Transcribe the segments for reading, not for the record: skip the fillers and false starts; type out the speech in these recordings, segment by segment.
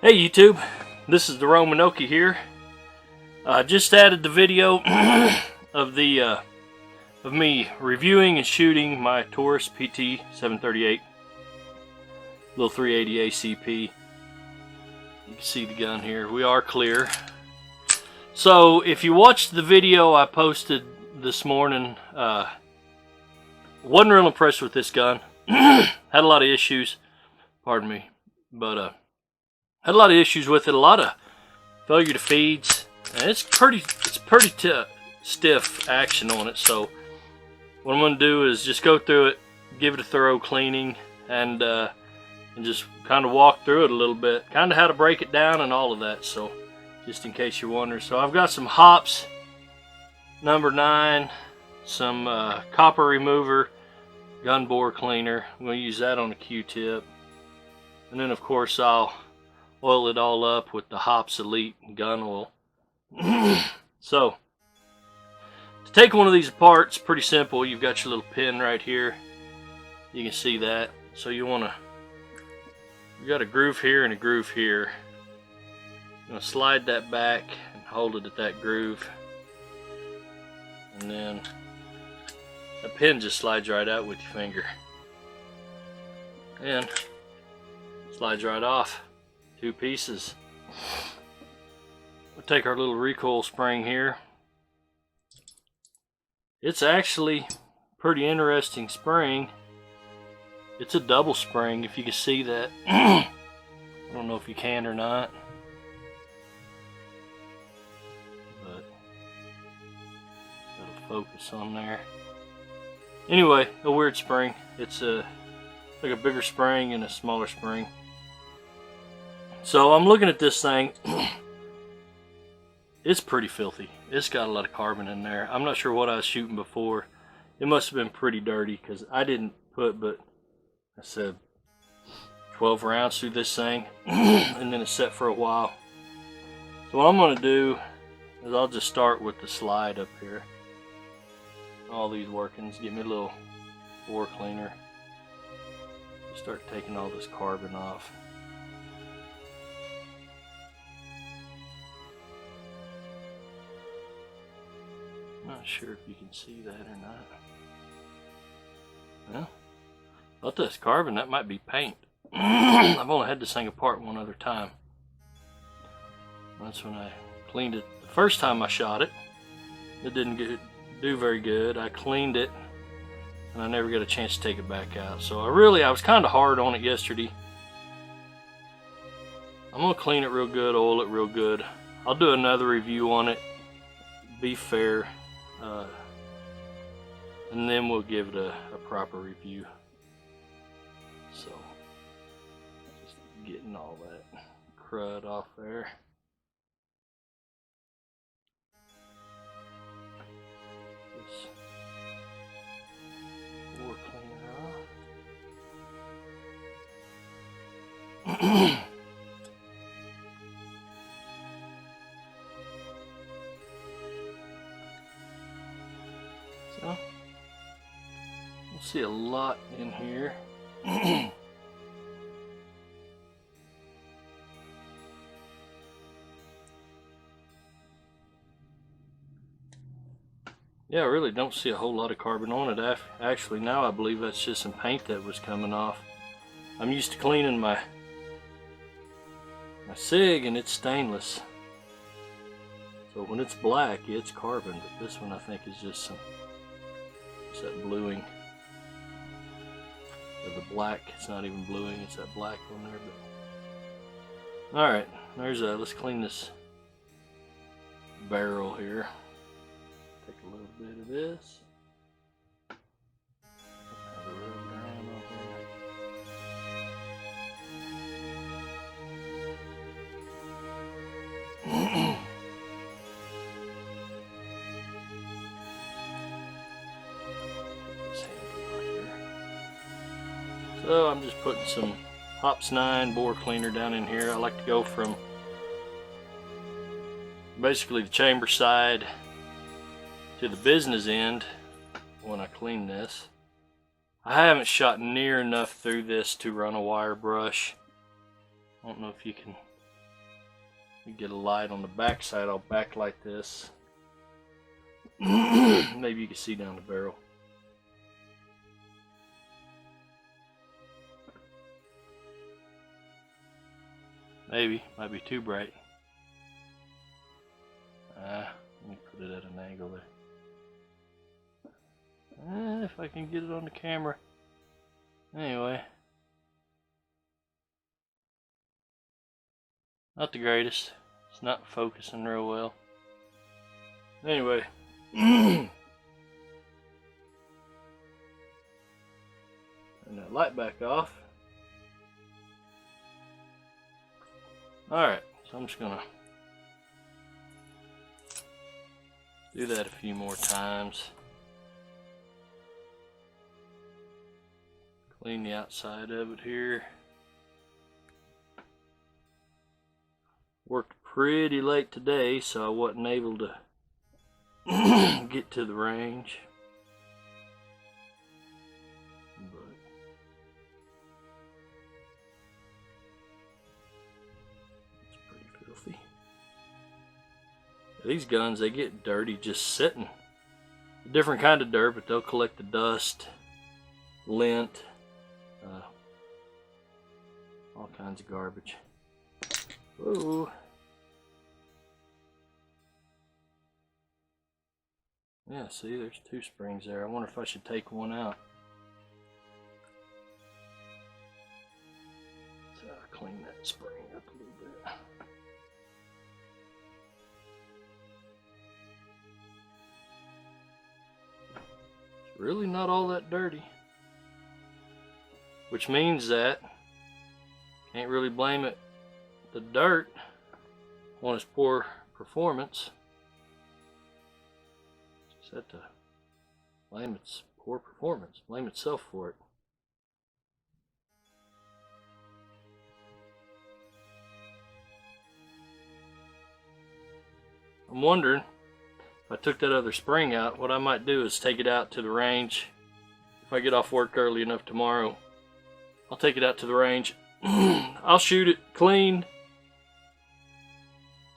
Hey YouTube, this is the Roman OKIE here. Just added the video of me reviewing and shooting my Taurus PT 738 little 380 ACP. You can see the gun here. We are clear. So if you watched the video I posted this morning, wasn't real impressed with this gun. Had a lot of issues, pardon me, but had a lot of issues with it, a lot of failure to feeds, and it's pretty stiff action on it. So what I'm going to do is just go through it, give it a thorough cleaning, and just kind of walk through it a little bit, kind of how to break it down and all of that. So just in case you're wondering, so I've got some hops number 9, some copper remover, gun bore cleaner. I'm going to use that on a Q-tip, and then of course I'll oil it all up with the Hops Elite gun oil. So to take one of these apart, it's pretty simple. You've got your little pin right here, you can see that. So you got a groove here and a groove here. I'm going to slide that back and hold it at that groove, and then the pin just slides right out with your finger and slides right off. 2 pieces. We'll take our little recoil spring here. It's actually pretty interesting spring. It's a double spring, if you can see that. I don't know if you can or not, but that'll focus on there. Anyway, a weird spring. It's like a bigger spring and a smaller spring. So I'm looking at this thing. It's pretty filthy. It's got a lot of carbon in there. I'm not sure what I was shooting before. It must have been pretty dirty, because I didn't put but I said 12 rounds through this thing and then it's set for a while. So what I'm going to do is I'll just start with the slide up here. All these workings. Give me a little bore cleaner. Start taking all this carbon off. Not sure if you can see that or not. Well, thought that's carbon. That might be paint. I've only had this thing apart one other time. That's when I cleaned it the first time I shot it. It didn't do very good. I cleaned it and I never got a chance to take it back out. So I was kind of hard on it yesterday. I'm gonna clean it real good, oil it real good. I'll do another review on it, be fair, and then we'll give it a proper review. So just getting all that crud off there. This bore cleaner off. So you'll see a lot in here. Yeah, I really don't see a whole lot of carbon on it. Actually, now I believe that's just some paint that was coming off. I'm used to cleaning my SIG and it's stainless. So when it's black, it's carbon, but this one I think is just that bluing. Or the black, it's not even bluing, it's that black on there. But alright, let's clean this barrel here. Take a little bit of this. So I'm just putting some Hops 9 bore cleaner down in here. I like to go from basically the chamber side to the business end when I clean this. I haven't shot near enough through this to run a wire brush. I don't know if you can You get a light on the back side. I'll backlight this. Maybe you can see down the barrel. Maybe, might be too bright. Let me put it at an angle there. If I can get it on the camera. Anyway. Not the greatest. It's not focusing real well. Anyway. Turn that light back off. Alright, so I'm just gonna do that a few more times. Clean the outside of it here. Worked pretty late today, so I wasn't able to get to the range. These guns, they get dirty just sitting. A different kind of dirt, but they'll collect the dust, lint, all kinds of garbage. Whoa. Yeah, see, there's 2 springs there. I wonder if I should take one out. So I'll clean that spring up a little bit. Really not all that dirty, which means that can't really blame it the dirt on its poor performance. Just have to blame its poor performance, blame itself for it. I'm wondering, if I took that other spring out, what I might do is take it out to the range. If I get off work early enough tomorrow, I'll take it out to the range. I'll shoot it clean,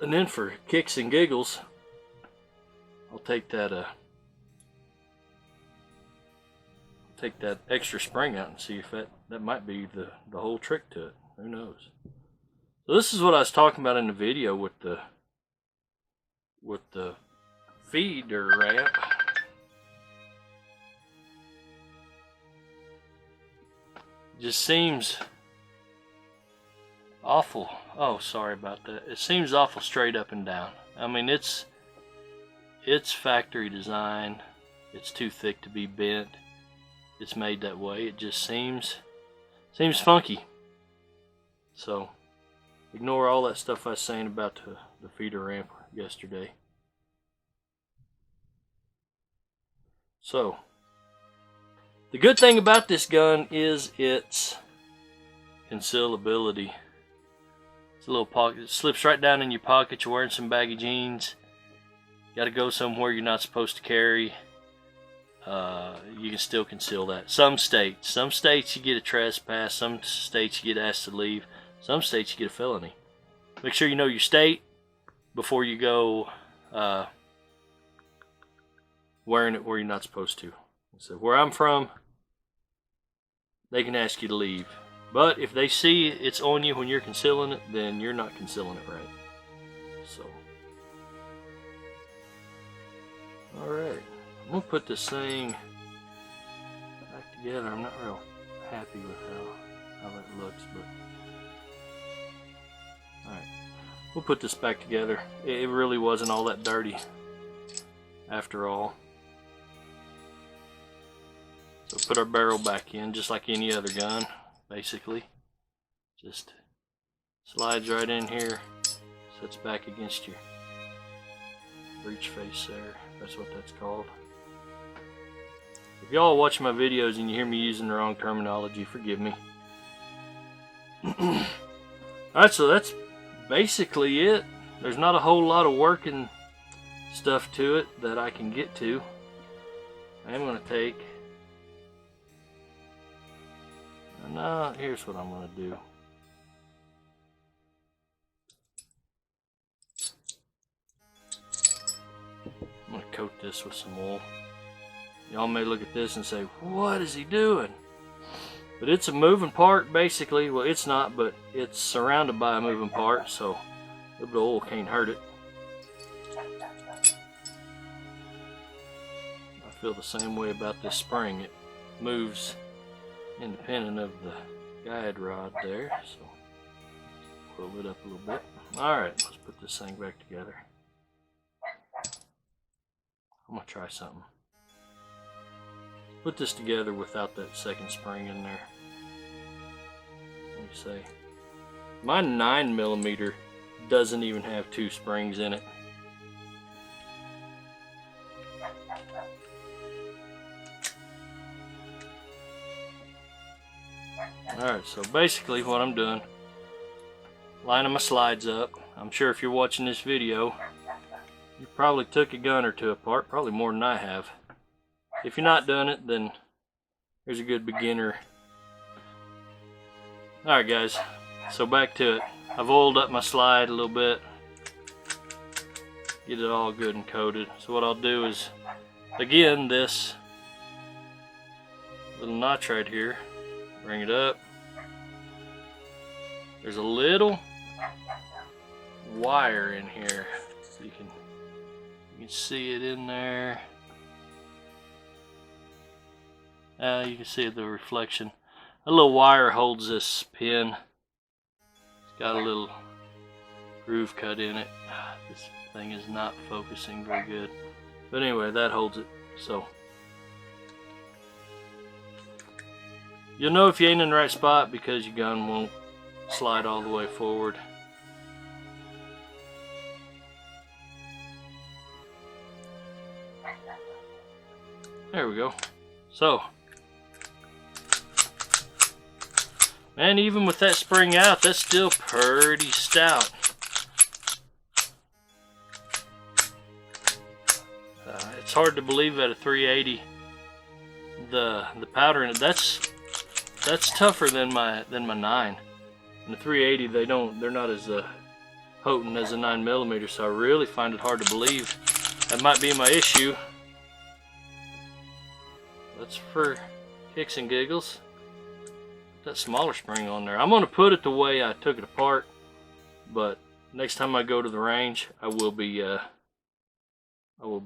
and then for kicks and giggles, I'll take that extra spring out and see if that might be the whole trick to it. Who knows? So this is what I was talking about in the video with the feeder ramp. Just seems awful. Oh, sorry about that. It seems awful straight up and down. I mean, it's factory design. It's too thick to be bent. It's made that way. It just seems funky. So ignore all that stuff I was saying about the feeder ramp yesterday. So the good thing about this gun is its concealability. It's a little pocket. It slips right down in your pocket. You're wearing some baggy jeans. Got to go somewhere you're not supposed to carry. You can still conceal that. Some states you get a trespass. Some states you get asked to leave. Some states you get a felony. Make sure you know your state before you go wearing it where you're not supposed to. So where I'm from, they can ask you to leave. But if they see it's on you when you're concealing it, then you're not concealing it right. So, alright. I'm going to put this thing back together. I'm not real happy with how that looks, but alright. We'll put this back together. It really wasn't all that dirty after all. So put our barrel back in just like any other gun, basically. Just slides right in here, sits back against your breech face there. That's what that's called. If y'all watch my videos and you hear me using the wrong terminology, forgive me. Alright, so that's basically it. There's not a whole lot of working stuff to it that I can get to. I'm going to take... No, here's what I'm going to do. coat this with some oil. Y'all may look at this and say, what is he doing? But it's a moving part basically. Well, it's not, but it's surrounded by a moving part, so a little bit of oil can't hurt it. I feel the same way about this spring. It moves independent of the guide rod there, so pull it up a little bit. Alright, let's put this thing back together. I'm gonna try something. Put this together without that second spring in there. Let me see. My 9mm doesn't even have 2 springs in it. Alright, so basically what I'm doing, lining my slides up. I'm sure if you're watching this video, you probably took a gun or two apart, probably more than I have. If you're not doing it, then here's a good beginner. Alright guys, so back to it. I've oiled up my slide a little bit, get it all good and coated. So what I'll do is, again, this little notch right here, bring it up. There's a little wire in here, so you can see it in there. You can see the reflection. A little wire holds this pin. It's got a little groove cut in it. This thing is not focusing very good, but anyway, that holds it. So you'll know if you ain't in the right spot because your gun won't slide all the way forward. There we go. So, and even with that spring out, that's still pretty stout. It's hard to believe at a 380 the powder in it. That's tougher than my 9. And the 380, they're not as potent as a 9mm, so I really find it hard to believe. That might be my issue. That's for kicks and giggles. That smaller spring on there. I'm going to put it the way I took it apart, but next time I go to the range, I will be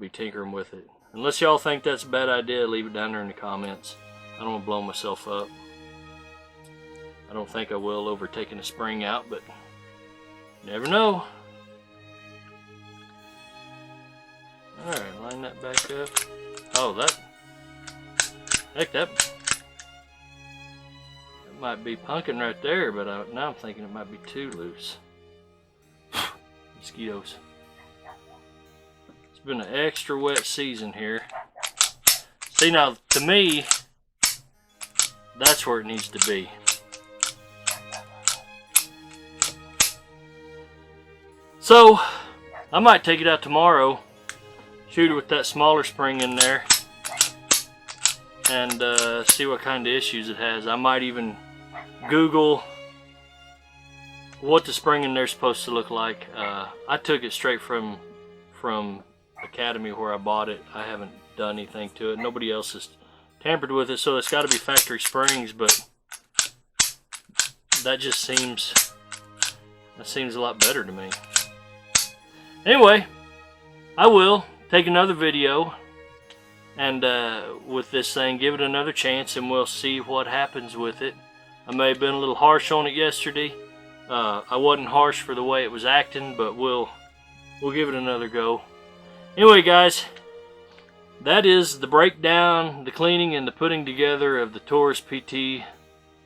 tinkering with it. Unless y'all think that's a bad idea, leave it down there in the comments. I don't want to blow myself up. I don't think I will over taking a spring out, but you never know. Alright, line that back up. Oh, heck, that might be punking right there, but now I'm thinking it might be too loose. Mosquitoes. It's been an extra wet season here. See, now to me, that's where it needs to be. So I might take it out tomorrow, shoot it with that smaller spring in there, and see what kind of issues it has. I might even Google what the spring in there is supposed to look like. I took it straight from Academy where I bought it. I haven't done anything to it. Nobody else has tampered with it, so it's got to be factory springs, but that just seems a lot better to me. Anyway, I will take another video and with this thing, give it another chance, and we'll see what happens with it. I may have been a little harsh on it yesterday. I wasn't harsh for the way it was acting, but we'll give it another go. Anyway, guys, that is the breakdown, the cleaning, and the putting together of the Taurus PT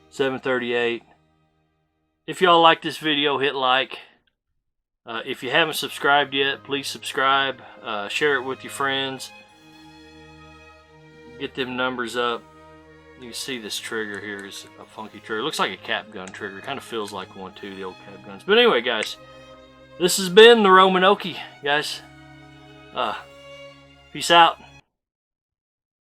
738. If y'all like this video, hit like. If you haven't subscribed yet, please subscribe. Share it with your friends. Get them numbers up. You can see this trigger here is a funky trigger. It looks like a cap gun trigger. It kind of feels like one too, the old cap guns. But anyway, guys, this has been the Roman OKIE, guys. Peace out.